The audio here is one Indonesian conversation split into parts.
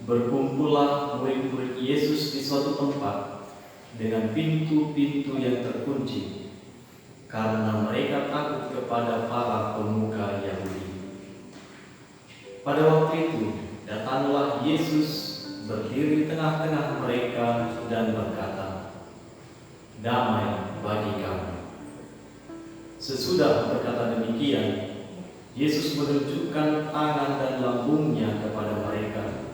Berkumpullah murid-murid Yesus di suatu tempat dengan pintu-pintu yang terkunci, karena mereka takut kepada para pemuka Yahudi. Pada waktu itu, datanglah Yesus berdiri di tengah-tengah mereka dan berkata, "Damai bagi kamu." Sesudah berkata demikian, Yesus menunjukkan tangan dan lambungnya kepada mereka.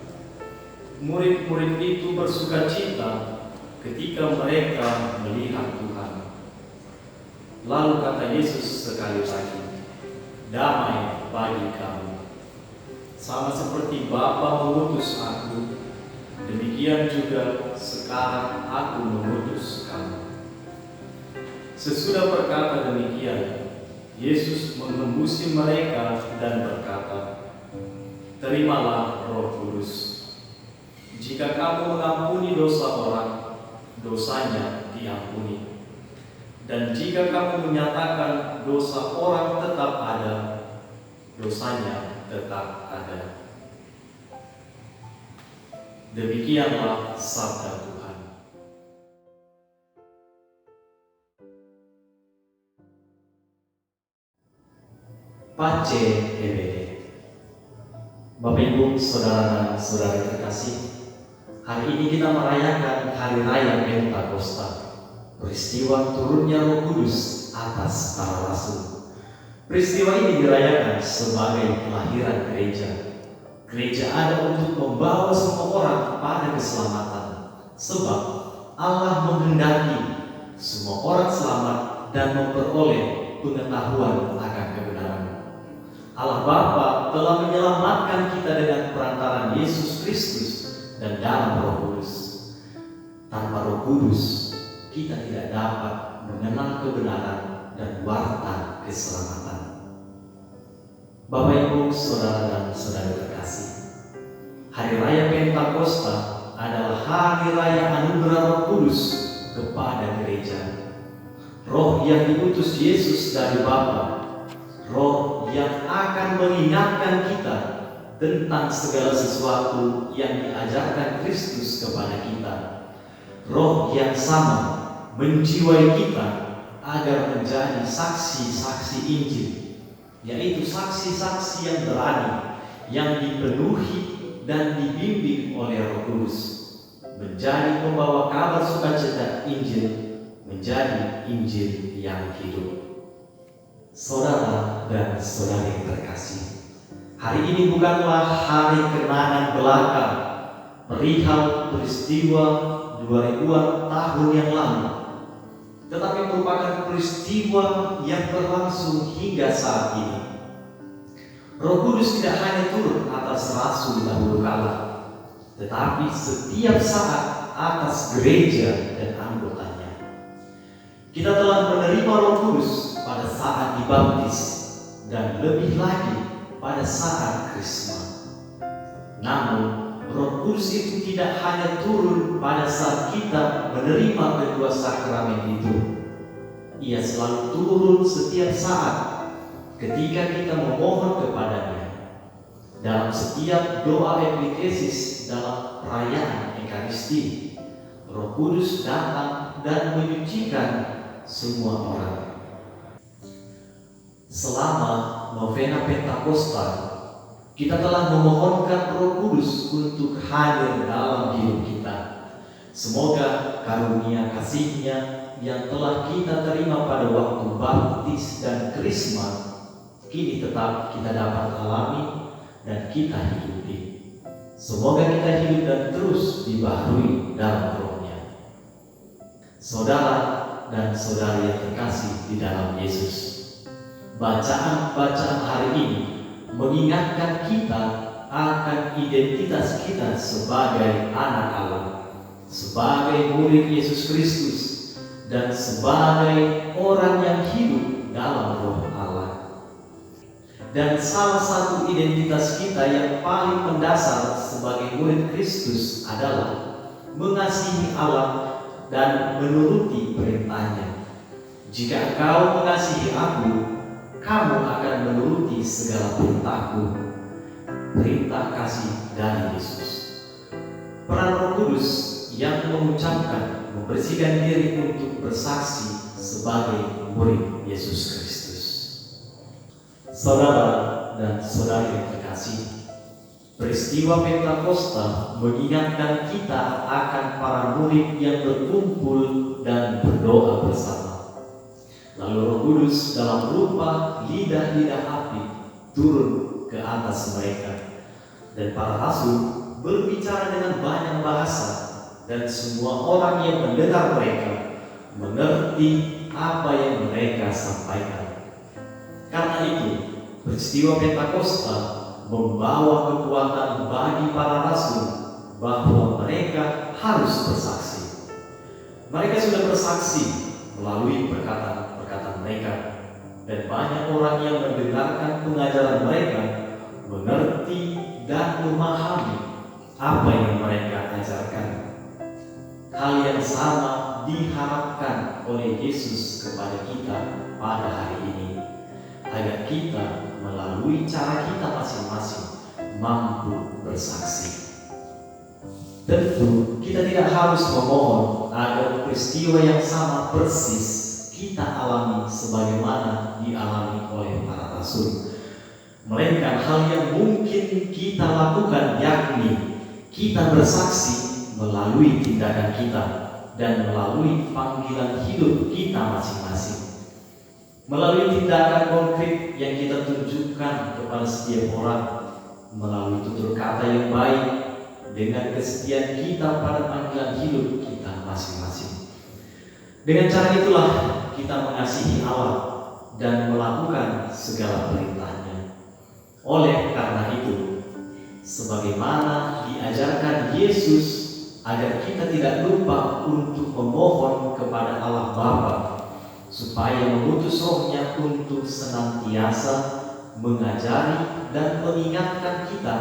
Murid-murid itu bersukacita ketika mereka melihat Tuhan. Lalu kata Yesus sekali lagi, "Damai bagi kamu. Sama seperti Bapa mengutus aku, demikian juga sekarang aku mengutus kamu." Sesudah berkata demikian, Yesus mengembusi mereka dan berkata, "Terimalah Roh Kudus. Jika kamu mengampuni dosa orang, dosanya diampuni. Dan jika kamu menyatakan dosa orang tetap ada, dosanya tetap ada." Demikianlah sabda Tuhan. Pace EBD. Bapak Ibu, saudara dan saudari terkasih, hari ini kita merayakan Hari Raya Pentakosta, peristiwa turunnya Roh Kudus atas para rasul. Peristiwa ini dirayakan sebagai kelahiran gereja. Gereja ada untuk membawa semua orang pada keselamatan, sebab Allah menghendaki semua orang selamat dan memperoleh pengetahuan akan kebenaran. Allah Bapa telah menyelamatkan kita dengan perantaraan Yesus Kristus dan dalam Roh Kudus. Tanpa Roh Kudus, kita tidak dapat mengenal kebenaran dan warta keselamatan. Bapak Ibu, saudara dan saudari terkasih, Hari Raya Pentakosta adalah hari raya anugerah Roh Kudus kepada gereja. Roh yang diutus Yesus dari Bapa, Roh yang akan mengingatkan kita tentang segala sesuatu yang diajarkan Kristus kepada kita. Roh yang sama menjiwai kita agar menjadi saksi-saksi Injil, yaitu saksi-saksi yang berani, yang dipenuhi dan dibimbing oleh Roh Kudus, menjadi pembawa kabar sukacita Injil, menjadi Injil yang hidup. Saudara dan saudari terkasih, hari ini bukanlah hari kenangan belaka perihal peristiwa 2000-an tahun yang lalu, tetapi merupakan peristiwa yang berlangsung hingga saat ini. Roh Kudus tidak hanya turun atas rasul dahulu kala, tetapi setiap saat atas gereja dan anggotanya. Kita telah menerima Roh Kudus pada saat dibaptis dan lebih lagi pada saat Krisma. Namun, Roh Kudus itu tidak hanya turun pada saat kita menerima kedua sakramen itu. Ia selalu turun setiap saat ketika kita memohon kepadanya. Dalam setiap doa epiklesis dalam perayaan Ekaristi, Roh Kudus datang dan menyucikan semua orang. Selama novena Pentakosta, kita telah memohonkan Roh Kudus untuk hadir dalam hidup kita. Semoga karunia kasih-Nya yang telah kita terima pada waktu baptis dan krisma kini tetap kita dapat alami dan kita hidupi. Semoga kita hidup dan terus dibaharui dalam Roh-Nya. Saudara dan saudari yang terkasih di dalam Yesus, bacaan-bacaan hari ini mengingatkan kita akan identitas kita sebagai anak Allah, sebagai murid Yesus Kristus, dan sebagai orang yang hidup dalam Roh Allah. Dan salah satu identitas kita yang paling mendasar sebagai murid Kristus adalah mengasihi Allah dan menuruti perintah-Nya. Jika engkau mengasihi Aku, kamu akan menuruti segala perintah-Ku. Perintah kasih dari Yesus. Peran Roh Kudus yang mengucapkan, membersihkan diri untuk bersaksi sebagai murid Yesus Kristus. Saudara dan saudari yang terkasih, peristiwa Pentakosta mengingatkan kita akan para murid yang berkumpul dan berdoa bersama. Lalu Roh Kudus dalam rupa lidah-lidah api turun ke atas mereka, dan para rasul berbicara dengan banyak bahasa, dan semua orang yang mendengar mereka mengerti apa yang mereka sampaikan. Karena itu, peristiwa Pentakosta membawa kekuatan bagi para rasul bahwa mereka harus bersaksi. Mereka sudah bersaksi melalui perkataan-perkataan mereka, dan banyak orang yang mendengarkan pengajaran mereka mengerti dan memahami apa yang mereka ajarkan. Hal yang sama diharapkan oleh Yesus kepada kita pada hari ini, agar kita melalui cara kita masing-masing mampu bersaksi. Tentu kita tidak harus memohon agar peristiwa yang sama persis kita alami sebagaimana dialami oleh para rasul, melainkan hal yang mungkin kita lakukan, yakni kita bersaksi melalui tindakan kita dan melalui panggilan hidup kita masing-masing, melalui tindakan konkret yang kita tunjukkan kepada setiap orang, melalui tutur kata yang baik, dengan kesetiaan kita pada panggilan hidup kita masing-masing. Dengan cara itulah kita mengasihi Allah dan melakukan segala perintahnya. Oleh karena itu, sebagaimana diajarkan Yesus, agar kita tidak lupa untuk memohon kepada Allah Bapa supaya mengutus Roh-Nya untuk senantiasa mengajari dan mengingatkan kita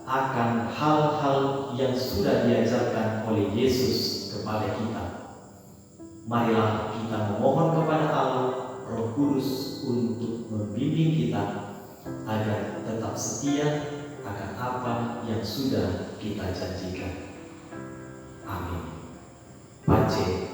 akan hal-hal yang sudah diajarkan oleh Yesus kepada kita. Marilah kita memohon kepada Allah Roh Kudus untuk membimbing kita agar tetap setia akan apa yang sudah kita janjikan. Amin. Pace